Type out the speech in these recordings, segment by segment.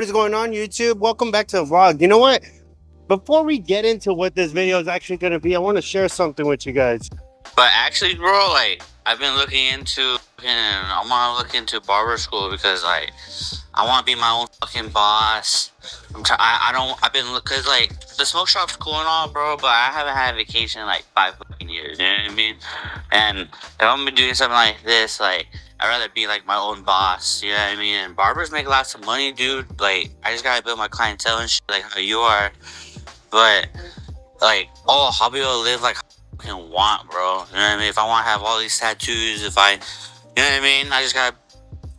What is going on, YouTube? Welcome back to the vlog. You know what? Before we get into what this video is actually going to be, I want to share something with you guys. But actually, bro, like I've been looking into, and I want to look into barber school because like I want to be my own fucking boss. I don't. I've been because like the smoke shop's cool and all, bro, but I haven't had a vacation in like 5 fucking years. You know what I mean? And if I'm gonna be doing something like this, like I'd rather be like my own boss. You know what I mean? And barbers make lots of money, dude. Like I just gotta build my clientele and shit, like how you are. But like, oh, I'll be able to live like I want, bro. You know what I mean? If I want to have all these tattoos, if I, you know what I mean? I just gotta,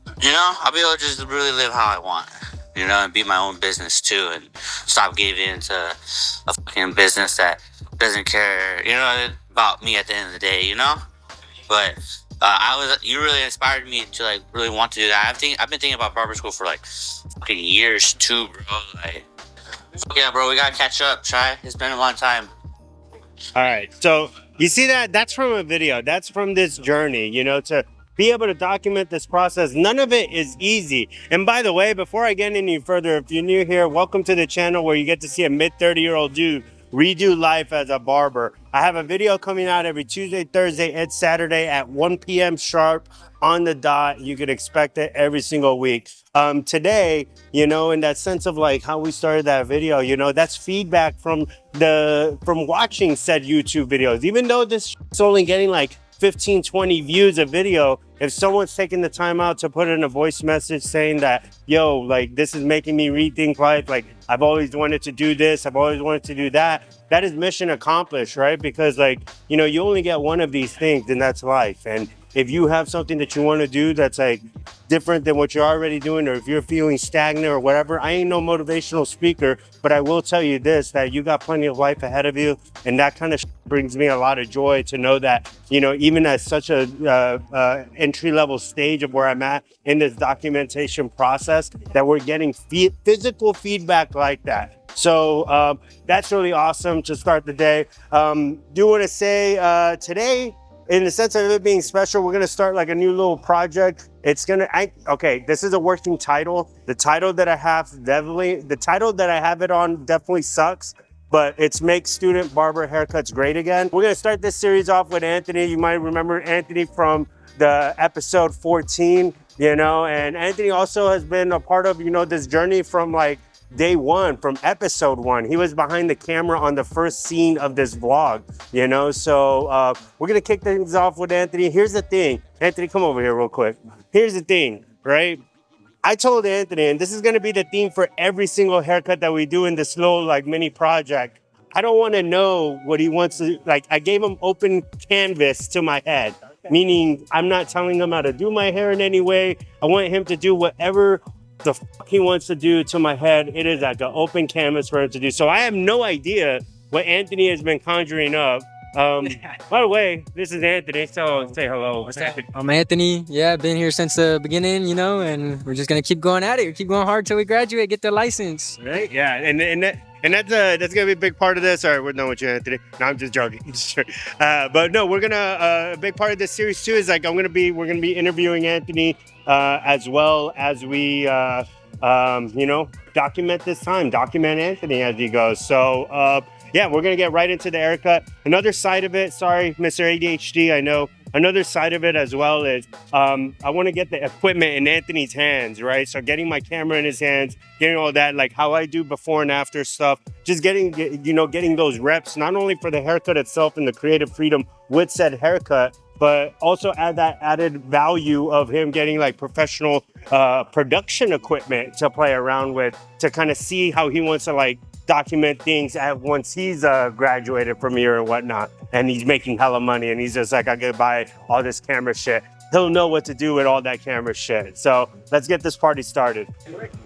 I'll be able to just really live how I want. You know, and be my own business too, and stop giving into a fucking business that doesn't care, about me at the end of the day, But you really inspired me to like really want to do that. I've been thinking about barber school for like fucking years too, bro. Like, fuck yeah, bro, we gotta catch up, try. It's been a long time. All right. So you see that? That's from a video. That's from this journey, to be able to document this process. None of it is easy. And by the way, before I get any further, if you're new here, welcome to the channel where you get to see a mid-30-year-old dude redo life as a barber. I have a video coming out every Tuesday, Thursday, and Saturday at 1 p.m. sharp on the dot. You can expect it every single week. Today, in that sense of like how we started that video, that's feedback from watching said YouTube videos. Even though this is only getting like 15, 20 views a video, if someone's taking the time out to put in a voice message saying that, yo, like this is making me rethink life, like I've always wanted to do this, I've always wanted to do that, that is mission accomplished, right? Because like, you only get one of these things and that's life. And if you have something that you want to do that's like different than what you're already doing, or if you're feeling stagnant or whatever, I ain't no motivational speaker, but I will tell you this, that you got plenty of life ahead of you. And that kind of brings me a lot of joy to know that, even at such a entry-level stage of where I'm at in this documentation process, that we're getting physical feedback like that. So that's really awesome to start the day. Do want to say today, in the sense of it being special, we're gonna start like a new little project. It's okay, this is a working title. The title that I have it on definitely sucks, but it's Make Student Barber Haircuts Great Again. We're gonna start this series off with Anthony. You might remember Anthony from the episode 14, and Anthony also has been a part of, this journey from like day one, from episode 1. He was behind the camera on the first scene of this vlog, so we're gonna kick things off with Anthony. Here's the thing, Anthony, come over here real quick. Here's the thing, right? I told Anthony, and this is gonna be the theme for every single haircut that we do in this little like mini project, I don't want to know what he wants to, like, I gave him open canvas to my head, meaning I'm not telling him how to do my hair in any way. I want him to do whatever the fuck he wants to do to my head. It is like an open canvas for him to do. So I have no idea what Anthony has been conjuring up. By the way, this is Anthony, so say hello. What's that? I'm Anthony. Yeah, I've been here since the beginning, and we're just gonna keep going at it. Keep going hard till we graduate, get the license. Right? Yeah, and that's gonna be a big part of this. All right, we're done with you, Anthony. No, I'm just joking. But no, we're gonna a big part of this series too is like we're gonna be interviewing Anthony as well as we document Anthony as he goes. So yeah, we're gonna get right into the haircut. Another side of it, sorry, Mr. ADHD, I know. Another side of it as well is I want to get the equipment in Anthony's hands, right? So getting my camera in his hands, getting all that, like how I do before and after stuff, just getting those reps, not only for the haircut itself and the creative freedom with said haircut, but also add that added value of him getting like professional production equipment to play around with, to kind of see how he wants to like document things once he's graduated from here and whatnot, and he's making hella money and he's just like, I could buy all this camera shit. He'll know what to do with all that camera shit. So let's get this party started.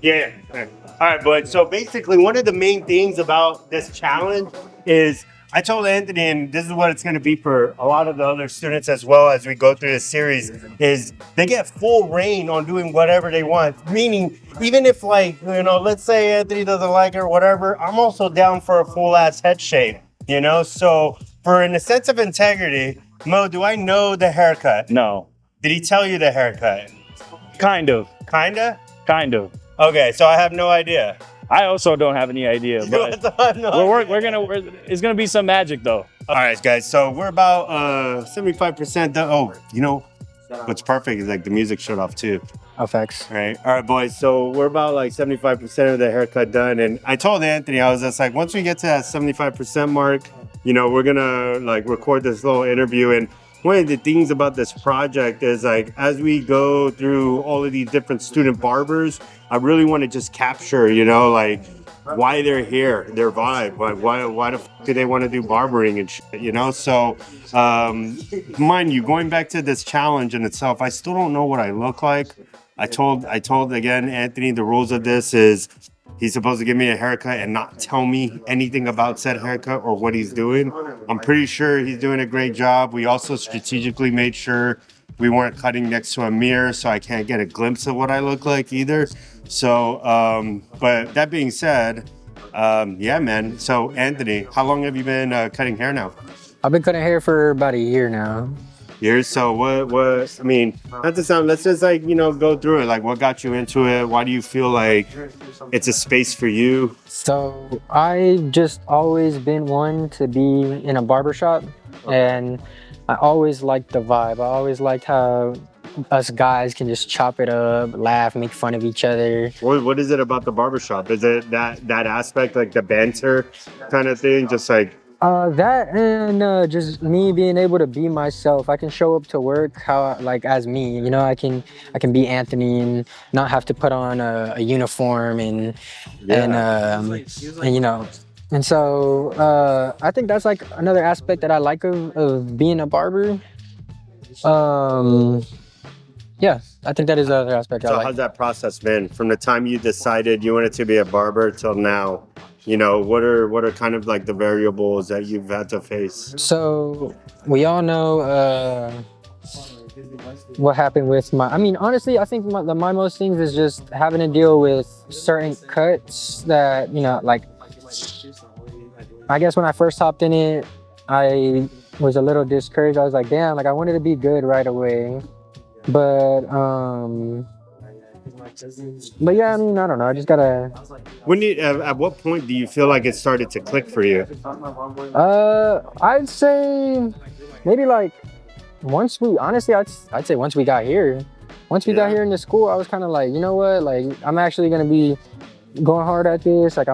Yeah. All right, bud. So basically one of the main things about this challenge is I told Anthony, and this is what it's going to be for a lot of the other students as well as we go through this series, is they get full reign on doing whatever they want. Meaning, even if like, let's say Anthony doesn't like it or whatever, I'm also down for a full ass head shave, So in the sense of integrity, Mo, do I know the haircut? No. Did he tell you the haircut? Kind of. Kinda? Kind of. Okay, so I have no idea. I also don't have any idea, but it's gonna be some magic though. All right, guys. So we're about 75% done. Oh, you know what's perfect is like the music shut off too. Effects. All right, boys. So we're about like 75% of the haircut done, and I told Anthony, I was just like, once we get to that 75% mark, you know, we're gonna like record this little interview. And one of the things about this project is like, as we go through all of these different student barbers, I really want to just capture, you know, like why they're here, their vibe, like why the fuck do they want to do barbering and shit, you know? So, mind you, going back to this challenge in itself, I still don't know what I look like. I told again, Anthony, the rules of this is he's supposed to give me a haircut and not tell me anything about said haircut or what he's doing. I'm pretty sure he's doing a great job. We also strategically made sure we weren't cutting next to a mirror, so I can't get a glimpse of what I look like either. So, but that being said, yeah, man. So, Anthony, how long have you been cutting hair now? I've been cutting hair for about a year now. Years. So, what? I mean, not to sound. Let's just like go through it. Like, what got you into it? Why do you feel like it's a space for you? So I've just always been one to be in a barbershop, and I always liked the vibe. I always liked how us guys can just chop it up, laugh, make fun of each other. What is it about the barbershop? Is it that aspect, like the banter kind of thing? Just like That and just me being able to be myself. I can show up to work like as me. You know, I can be Anthony and not have to put on a uniform and you know. And so I think that's like another aspect that I like of being a barber. Yeah, I think that is the other aspect I So like. how's that process been from the time you decided you wanted to be a barber till now? You know, what are kind of like the variables that you've had to face? So we all know what happened with I mean, honestly, I think my most things is just having to deal with certain cuts that, you know, like, I guess when I first hopped in it, I was a little discouraged. I was like, damn, like I wanted to be good right away. But yeah, I mean, I don't know. I just gotta. At what point do you feel like it started to click for you? I'd say maybe like once we honestly, I'd say once we got here. Once we got here in the school, I was kind of like, you know what? Like, I'm actually gonna be going hard at this. Like,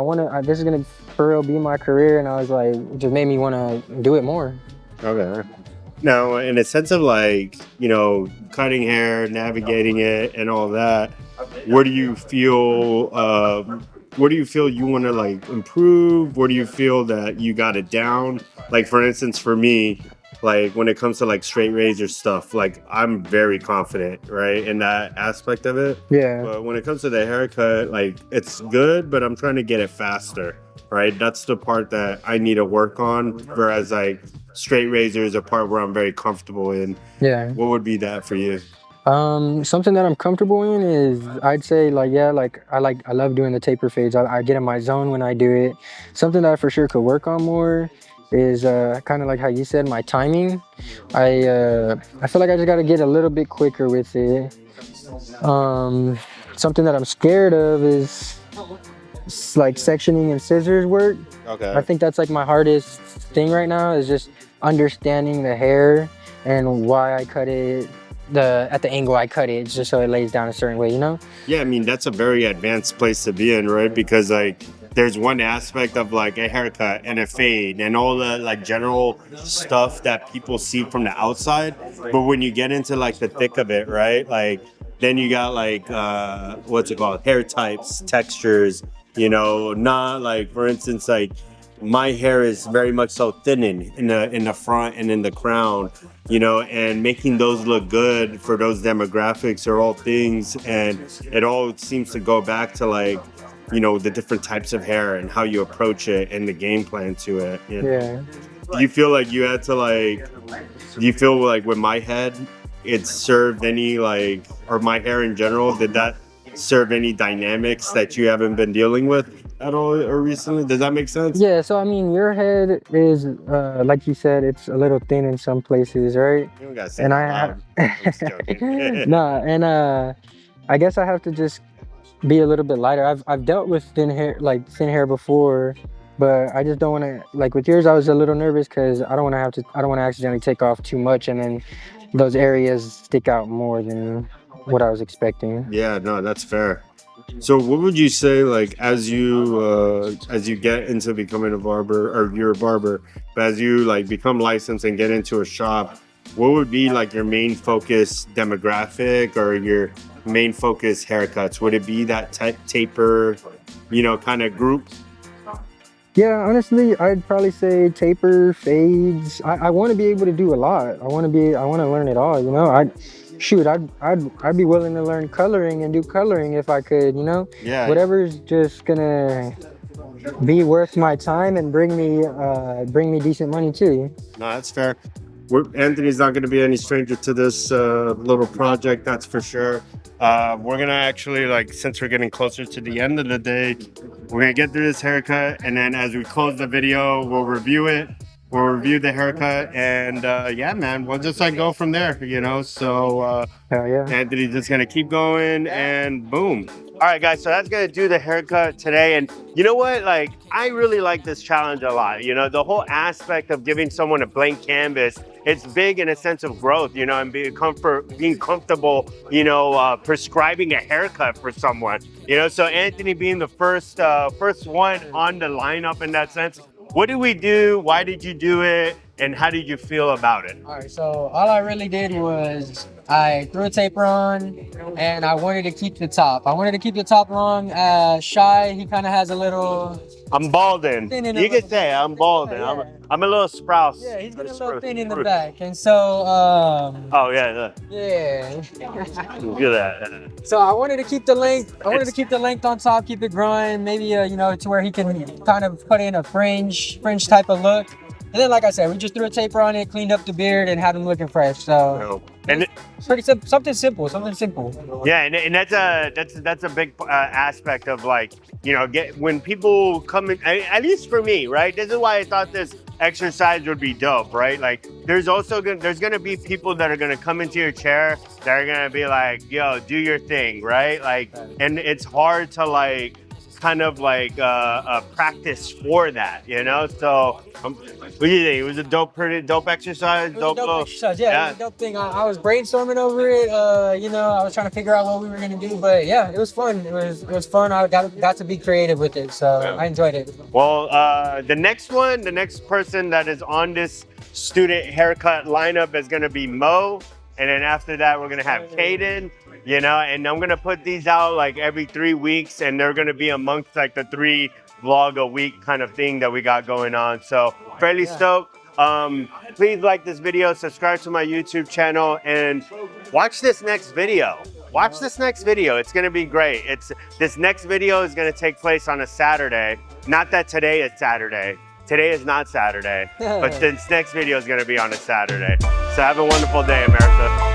this is gonna for real be my career. And I was like, it just made me want to do it more. Okay. Now, in a sense of like, you know, cutting hair, navigating it, and all that, where do you feel you want to like improve? Where do you feel that you got it down? Like, for instance, for me, like when it comes to like straight razor stuff, like I'm very confident, right, in that aspect of it. Yeah. But when it comes to the haircut, like it's good, but I'm trying to get it faster, right? That's the part that I need to work on. Whereas like straight razor is a part where I'm very comfortable in. Yeah. What would be that for you? Something that I'm comfortable in is, I'd say, like, yeah, like I love doing the taper fades. I get in my zone when I do it. Something that I for sure could work on more is kind of like how you said, my timing. I feel like I just got to get a little bit quicker with it. Something that I'm scared of is like sectioning and scissors work. Okay. I think that's like my hardest thing right now, is just understanding the hair and why I cut it at the angle I cut it, just so it lays down a certain way, you know? Yeah, I mean, that's a very advanced place to be in, right? Because like there's one aspect of like a haircut and a fade and all the like general stuff that people see from the outside, but when you get into like the thick of it, right, like then you got like what's it called, hair types, textures, you know, not like, for instance, like my hair is very much so thinning in the front and in the crown, you know, and making those look good for those demographics are all things, and it all seems to go back to like, you know, the different types of hair and how you approach it and the game plan to it. You know? Yeah. Do you feel like you had to like, do you feel like with my head, it served any like, or my hair in general, did that serve any dynamics that you haven't been dealing with at all or recently? Does that make sense? Yeah, so I mean, your head is, like you said, it's a little thin in some places, right? You don't gotta say And that loud. I'm just joking. Nah, and I guess I have to just be a little bit lighter. I've dealt with thin hair before, but I just don't want to, like with yours I was a little nervous because I don't want to accidentally take off too much and then those areas stick out more than what I was expecting. Yeah, no, that's fair. So what would you say, like, as you get into becoming a barber, or you're a barber, but as you like become licensed and get into a shop, what would be like your main focus demographic or your main focus haircuts? Would it be that taper, kind of group? Yeah, honestly, I'd probably say taper, fades. I want to be able to do a lot. I want to learn it all, I'd be willing to learn coloring and do coloring if I could, Yeah. Whatever's just gonna be worth my time and bring me decent money too. No, that's fair. Anthony's not going to be any stranger to this little project, that's for sure. We're going to actually, like, since we're getting closer to the end of the day, we're going to get through this haircut. And then as we close the video, we'll review it. We'll review the haircut. And yeah, man, we'll just like go from there, So Hell yeah. Anthony's just going to keep going and boom. All right, guys, so that's going to do the haircut today. And you know what? Like, I really like this challenge a lot. The whole aspect of giving someone a blank canvas, it's big in a sense of growth, and being comfortable, prescribing a haircut for someone, So Anthony being the first one on the lineup in that sense. What did we do? Why did you do it? And how did you feel about it? All right, so all I really did was I threw a taper on and I wanted to keep the top. I wanted to keep the top long. Shy, he kind of has a little... I'm balding. You can say I'm balding. Yeah. I'm a little sprouse. Yeah, he's getting a little thin in the back. And so... oh, yeah. Yeah. Look at that. So I wanted to keep the length. I wanted to keep the length on top, keep it growing, maybe, to where he can kind of put in a fringe type of look. And then, like I said, we just threw a taper on it, cleaned up the beard, and had him looking fresh. So, and it's pretty simple, something simple. Yeah, and that's a big aspect of, like, when people come in. At least for me, right? This is why I thought this exercise would be dope, right? Like, there's gonna be people that are gonna come into your chair that are gonna be like, "Yo, do your thing," right? Like, and it's hard to like kind of like practice for that, So what do you think? It was a pretty dope exercise. Dope exercise. Yeah, it was a dope thing. I was brainstorming over it. I was trying to figure out what we were gonna do, but yeah, it was fun. It was fun. I got to be creative with it, so I enjoyed it. Well, the next person that is on this student haircut lineup is gonna be Mo, and then after that we're gonna have Caden. And I'm gonna put these out like every 3 weeks, and they're gonna be amongst like the 3 vlog a week kind of thing that we got going on. So fairly stoked. Please like this video, subscribe to my YouTube channel, and watch this next video. It's gonna be great. This next video is gonna take place on a Saturday. Not that today is Saturday. Today is not Saturday, but this next video is gonna be on a Saturday. So have a wonderful day, America.